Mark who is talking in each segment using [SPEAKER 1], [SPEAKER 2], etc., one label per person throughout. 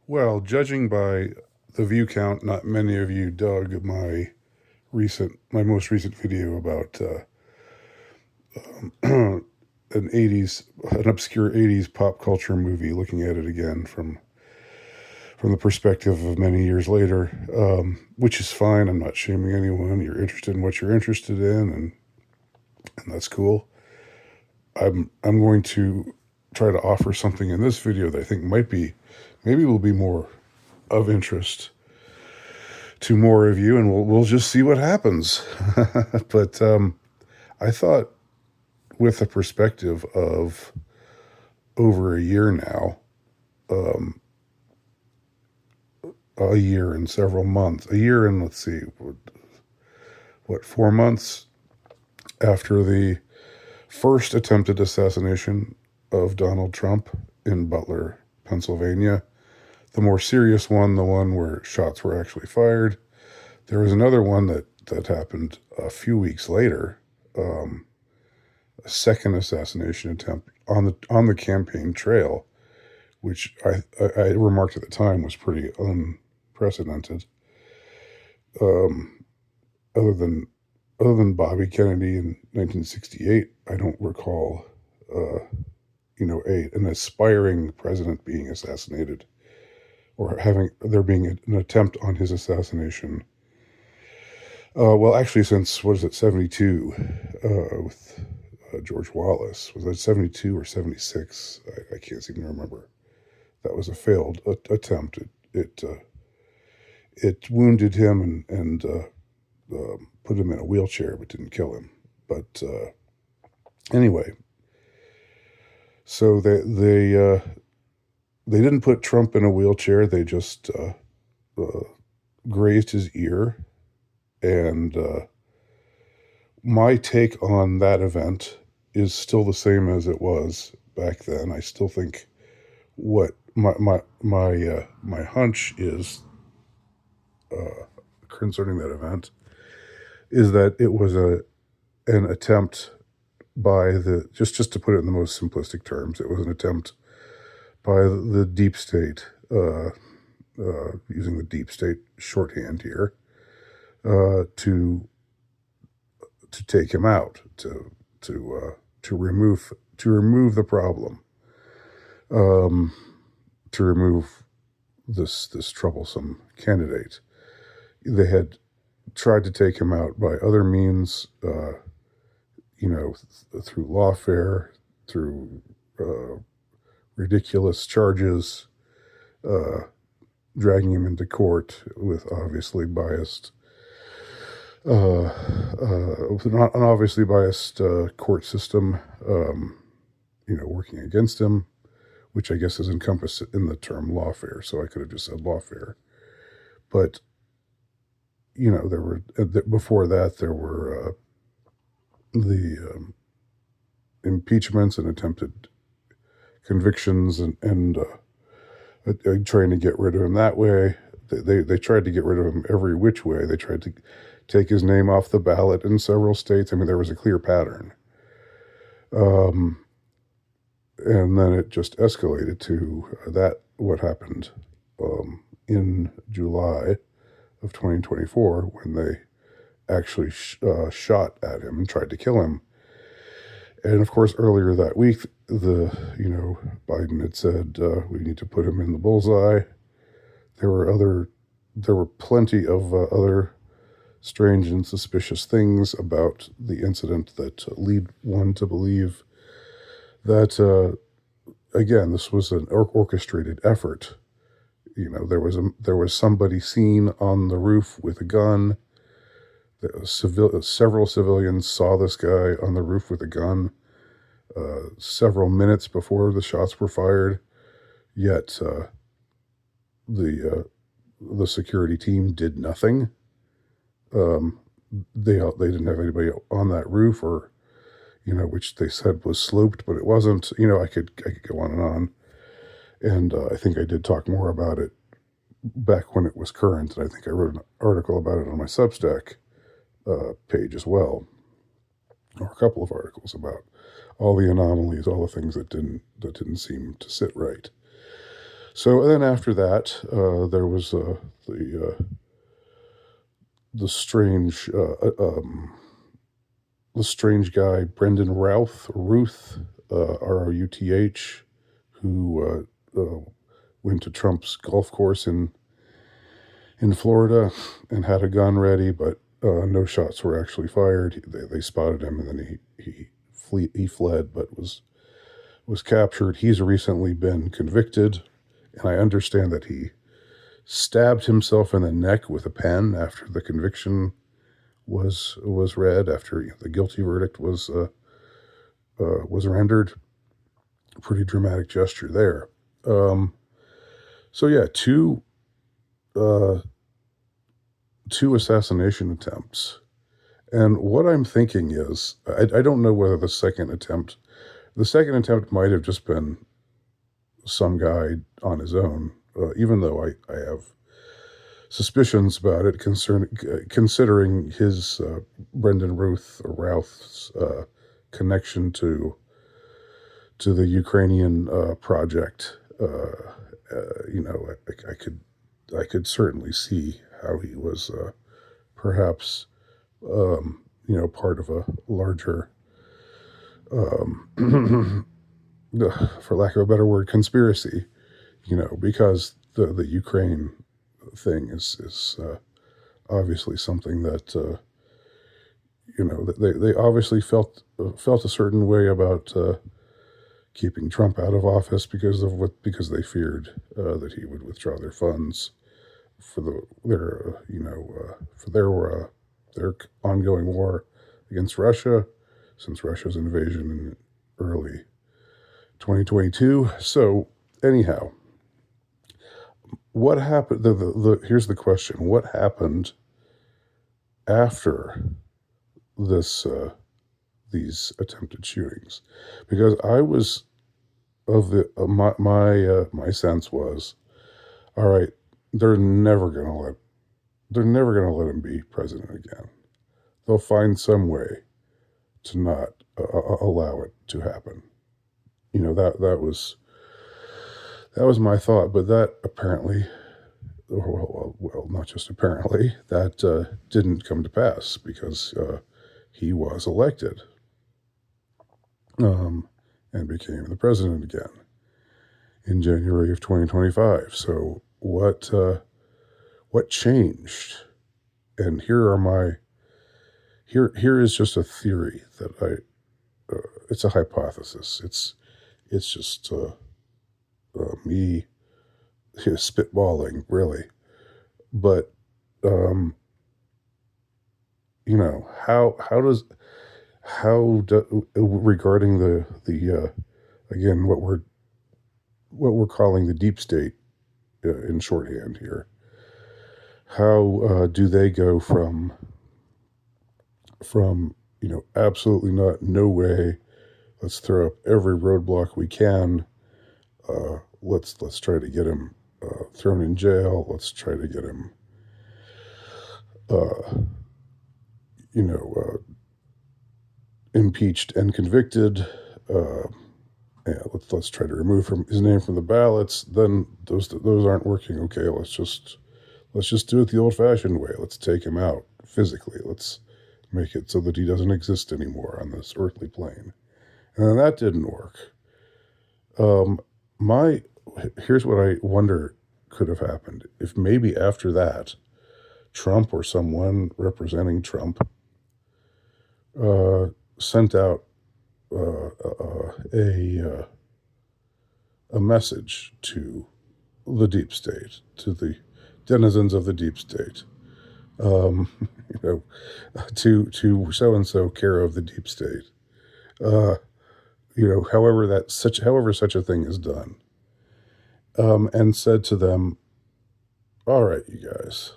[SPEAKER 1] Well, judging by the view count, not many of you dug my most recent video about an obscure '80s pop culture movie, looking at it again from the perspective of many years later, which is fine. I'm not shaming anyone. You're interested in what you're interested in, and that's cool. I'm going to try to offer something in this video that I think maybe will be more of interest to more of you, and we'll just see what happens. But I thought, with a perspective of over a year now, a year and several months, a year and let's see, what 4 months after the first attempted assassination of Donald Trump in Butler, Pennsylvania, the more serious one, the one where shots were actually fired. There was another one that happened a few weeks later, a second assassination attempt on the campaign trail, which I remarked at the time was pretty unprecedented. Um, other than Bobby Kennedy in 1968, I don't recall, an aspiring president being assassinated or there being an attempt on his assassination. Well, actually, since what is it, 72, with George Wallace. Was that 72 or 76? I can't seem to remember. That was a failed attempt. It wounded him and put him in a wheelchair, but didn't kill him. But anyway, so they didn't put Trump in a wheelchair. They just grazed his ear. And my take on that event is still the same as it was back then. I still think what my hunch is concerning that event is that it was an attempt by the just to put it in the most simplistic terms, it was an attempt by the deep state, using the deep state shorthand here, to take him out, to remove the problem, to remove this troublesome candidate. They had tried to take him out by other means, through lawfare, through ridiculous charges, dragging him into court with obviously biased, an obviously biased court system, working against him, which I guess is encompassed in the term lawfare. So I could have just said lawfare, but there were before that there were the impeachments and attempted convictions and trying to get rid of him that way. They tried to get rid of him every which way. They tried to take his name off the ballot in several states. I mean, there was a clear pattern. And then it just escalated to what happened in July of 2024, when they actually shot at him and tried to kill him. And of course, earlier that week, Biden had said, we need to put him in the bullseye. There were plenty of other strange and suspicious things about the incident that lead one to believe that, again, this was an orchestrated effort. There was somebody seen on the roof with a gun. Several civilians saw this guy on the roof with a gun several minutes before the shots were fired. Yet the security team did nothing. They didn't have anybody on that roof, or which they said was sloped, but it wasn't. I could go on and on. And I think I did talk more about it back when it was current, and I think I wrote an article about it on my Substack page as well, or a couple of articles about all the anomalies, all the things that didn't seem to sit right. So then after that, there was the strange the strange guy Brendan Ruth, Ruth, who went to Trump's golf course in Florida and had a gun ready, but no shots were actually fired. They spotted him, and then he fled, but was captured. He's recently been convicted, and I understand that he stabbed himself in the neck with a pen after the conviction was read, after the guilty verdict was rendered. Pretty dramatic gesture there. So yeah, two assassination attempts. And what I'm thinking is, I don't know whether the second attempt might have just been some guy on his own, even though I have suspicions about it, considering his Brendan Routh's connection to the Ukrainian project. I could certainly see how he was perhaps part of a larger, for lack of a better word, conspiracy. Because the Ukraine thing is obviously something that they obviously felt a certain way about keeping Trump out of office because they feared that he would withdraw their funds for their ongoing war against Russia, since Russia's invasion in early 2022. So anyhow, what happened? Here's the question: what happened after these attempted shootings? Because I was my sense was, all right, they're never gonna let him be president again. They'll find some way to not allow it to happen. That was my thought, but that apparently, well, not just apparently, that didn't come to pass, because he was elected and became the president again in January of 2025. So what changed? And here is just a theory that it's a hypothesis. It's just me spitballing, really. But regarding the again, what we're calling the deep state in shorthand here, how do they go from absolutely not, no way, let's throw up every roadblock we can, let's try to get him thrown in jail, let's try to get him impeached and convicted, let's try to remove his name from the ballots. Then those aren't working. Okay, let's just do it the old-fashioned way. Let's take him out physically. Let's make it so that he doesn't exist anymore on this earthly plane. And then that didn't work. Here's what I wonder could have happened. If maybe after that, Trump or someone representing Trump sent out a message to the deep state, to the denizens of the deep state, to so-and-so care of the deep state, however such a thing is done, and said to them, all right, you guys,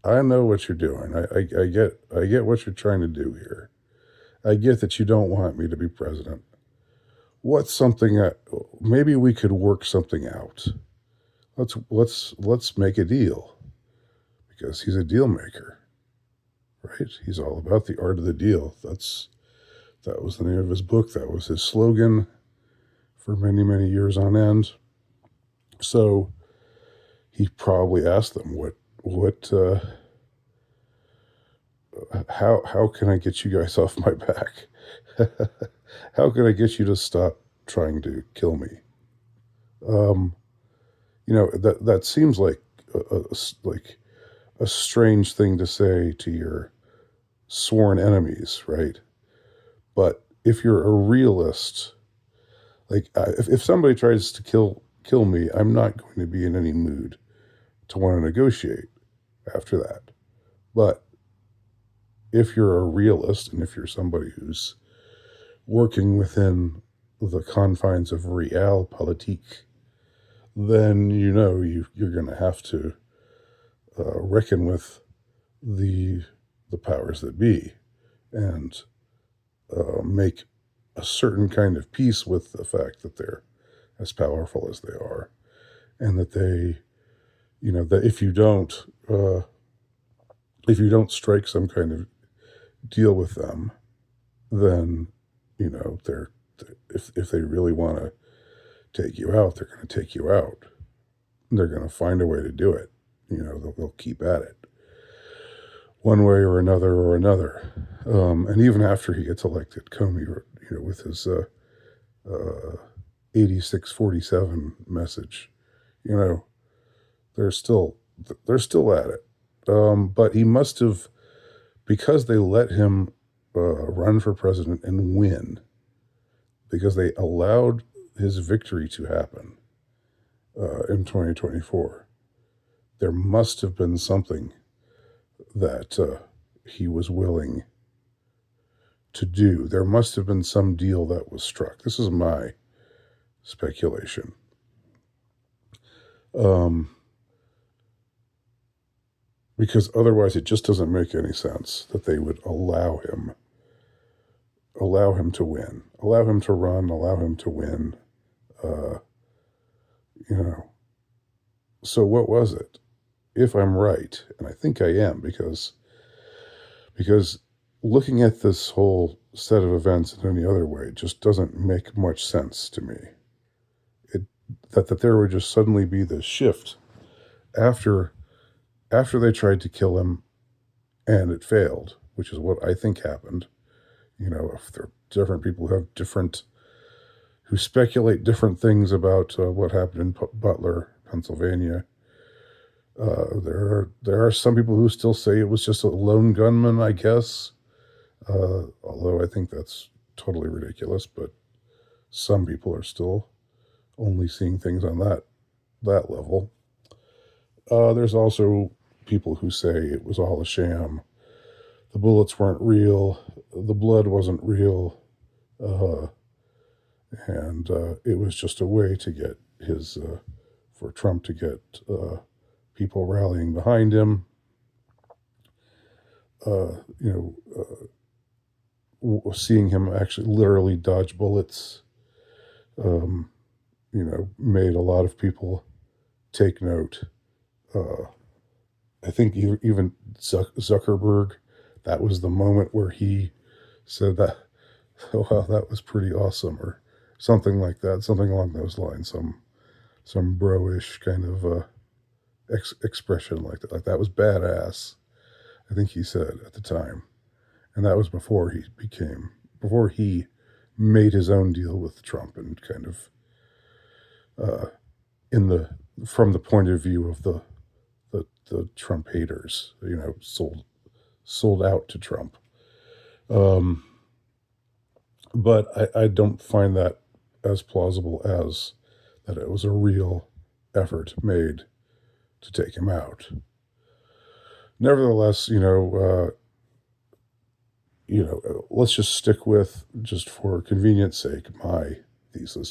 [SPEAKER 1] I know what you're doing. I get what you're trying to do here. I get that you don't want me to be president. What's something that maybe we could work something out? Let's make a deal, because he's a deal maker, right? He's all about the art of the deal. That was the name of his book. That was his slogan for many, many years on end. So he probably asked them, how can I get you guys off my back? How can I get you to stop trying to kill me? Um, that seems like like a strange thing to say to your sworn enemies, right? But if you're a realist, like if somebody tries to kill me, I'm not going to be in any mood to want to negotiate after that. But if you're a realist and if you're somebody who's working within the confines of realpolitik, then you're going to have to reckon with the powers that be and make a certain kind of peace with the fact that they're as powerful as they are, and that that if you don't strike some kind of deal with them, then they're if they really want to take you out, they're going to take you out. They're going to find a way to do it. They'll keep at it one way or another. And even after he gets elected, Comey, with his 86-47 message, they're still at it. But he must have, because they let him run for president and win, because they allowed his victory to happen in 2024. There must have been something that he was willing to do. There must have been some deal that was struck. This is my speculation. Because otherwise it just doesn't make any sense that they would allow him to win, allow him to run, allow him to win. So what was it? If I'm right, and I think I am, because looking at this whole set of events in any other way just doesn't make much sense to me. That there would just suddenly be this shift after they tried to kill him and it failed, which is what I think happened. If there are different people who speculate different things about what happened in Butler, Pennsylvania. There are some people who still say it was just a lone gunman, I guess. Although I think that's totally ridiculous, but some people are still only seeing things on that level. There's also people who say it was all a sham. The bullets weren't real. The blood wasn't real. And it was just a way to get for Trump to get people rallying behind him. Seeing him actually literally dodge bullets, made a lot of people take note. I think even Zuckerberg, that was the moment where he said that, oh, wow, that was pretty awesome, or something like that, something along those lines, some bro-ish kind of expression like that. Like, that was badass, I think he said at the time. And that was before he made his own deal with Trump, and kind of from the point of view of the Trump haters, sold out to Trump. But I don't find that as plausible as that it was a real effort made to take him out. Nevertheless, let's just stick with, just for convenience sake, my thesis.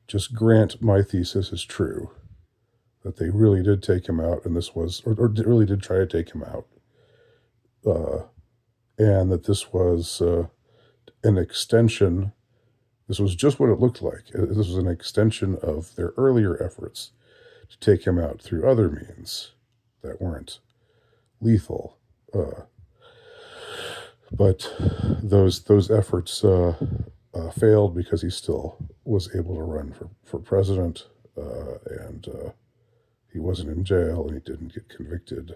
[SPEAKER 1] Just grant my thesis is true, that they really did take him out, and this was, or really did try to take him out, and that this was an extension. This was just what it looked like. This was an extension of their earlier efforts to take him out through other means that weren't lethal. But those efforts failed because he still was able to run for president. and he wasn't in jail, and he didn't get convicted.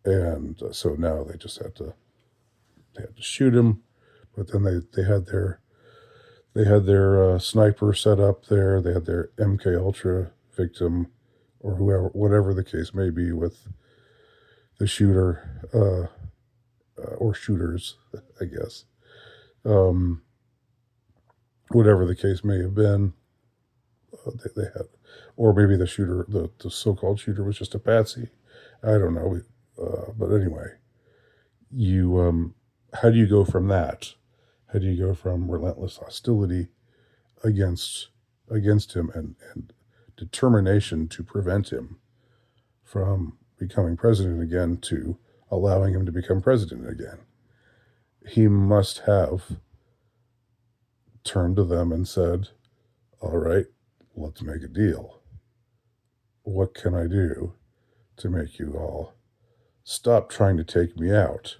[SPEAKER 1] And so now they had to shoot him, but then they had their sniper set up there. They had their MK Ultra victim, or whoever, whatever the case may be, with the shooter or shooters, I guess. Whatever the case may have been, they had, or maybe the shooter, the so-called shooter, was just a patsy. I don't know. But anyway, you how do you go from that? How do you go from relentless hostility against him and determination to prevent him from becoming president again to allowing him to become president again? He must have turned to them and said, all right, let's make a deal. What can I do to make you all stop trying to take me out?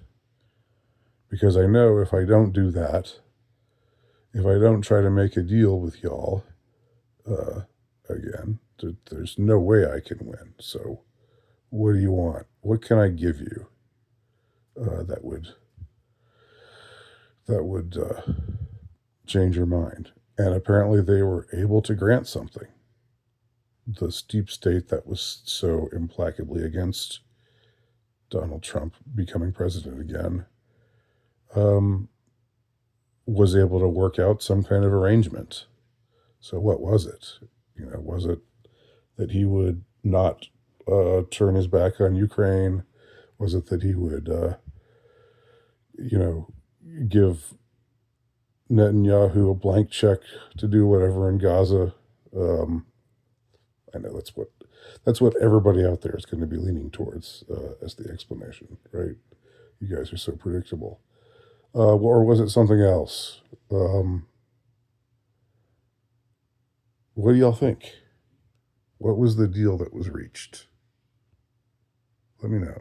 [SPEAKER 1] Because I know if I don't do that, if I don't try to make a deal with y'all again, there's no way I can win. So what do you want? What can I give you that would change your mind? And apparently they were able to grant something. The deep state that was so implacably against Donald Trump becoming president again was able to work out some kind of arrangement. So what was it? Was it that he would not turn his back on Ukraine? Was it that he would, give Netanyahu a blank check to do whatever in Gaza? I know that's what everybody out there is going to be leaning towards as the explanation, right? You guys are so predictable. Or was it something else? What do y'all think? What was the deal that was reached? Let me know.